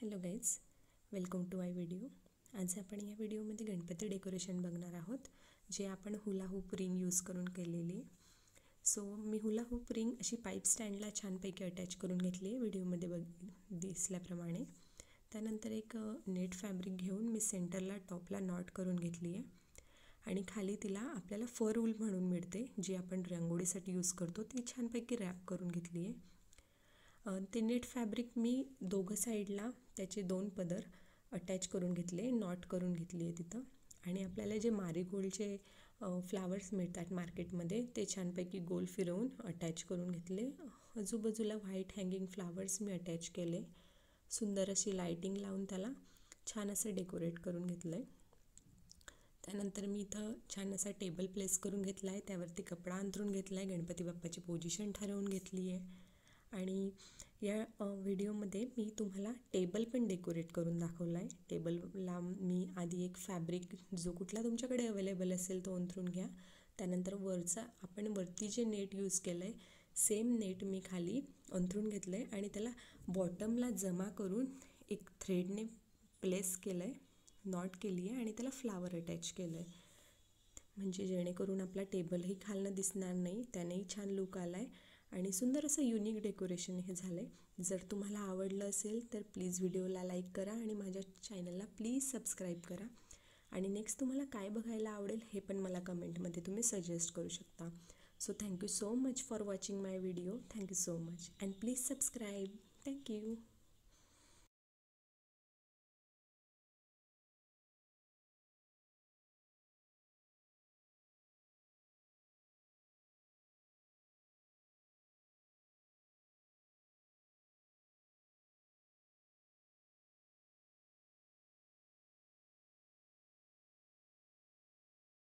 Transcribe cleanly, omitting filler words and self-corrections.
Hello guys, welcome to my video. आज आपण या व्हिडिओमध्ये गणपती डेकोरेशन बघणार आहोत, जे आपण हुला हूप रिंग यूज करून केलेली. सो मी हुला हूप रिंग अशी पाईप स्टँडला छानपैकी अटॅच करून घेतली आहे व्हिडिओमध्ये दिसल्याप्रमाणे. त्यानंतर एक नेट फॅब्रिक घेऊन मी सेंटरला टॉपला नॉट करून घेतली आहे आणि खाली तिला आपल्याला फर वूल म्हणून मिळते, जी आपण रांगोळीसाठी यूज करतो, ती छानपैकी रॅप करून घेतली आहे. ते नेट फॅब्रिक मी दोघं साईडला त्याचे 2 पदर अटॅच करून घेतले, नॉट करून घेतली आहे तिथं. आणि आपल्याला जे मारीगोल्डचे फ्लावर्स मिळतात मार्केटमध्ये, ते छानपैकी गोल फिरवून अटॅच करून घेतले. आजूबाजूला व्हाईट हँगिंग फ्लावर्स मी अटॅच केले. सुंदर अशी लाईटिंग लावून त्याला छान असं डेकोरेट करून घेतलं आहे. त्यानंतर मी इथं छान असा टेबल प्लेस करून घेतला आहे, त्यावरती कपडा अंथरून घेतला आहे, गणपती बाप्पाची पोझिशन ठरवून घेतली आहे. आणि या व्हिडिओमध्ये मी तुम्हाला टेबल पण डेकोरेट करून दाखवला आहे. टेबलला मी आधी एक फॅब्रिक जो कुठला तुमच्याकडे अवेलेबल असेल तो अंथरून घ्या. त्यानंतर आपण वरती जे नेट यूज केलं आहे, सेम नेट मी खाली अंथरून घेतलं आहे आणि त्याला बॉटमला जमा करून एक थ्रेडने प्लेस केलं आहे, नॉट केली आहे आणि त्याला फ्लावर अटॅच केलं आहे, म्हणजे जेणेकरून आपला टेबलही खालनं दिसणार नाही, त्यानेही छान लुक आला आहे आणि सुंदर असं युनिक डेकोरेशन हे झालं आहे. जर तुम्हाला आवडलं असेल तर प्लीज व्हिडिओला लाईक करा आणि माझ्या चॅनलला प्लीज सबस्क्राईब करा. आणि नेक्स्ट तुम्हाला काय बघायला आवडेल हे पण मला कमेंटमध्ये तुम्ही सजेस्ट करू शकता. So thank you so much for watching my video. Thank you so much and please subscribe. Thank you.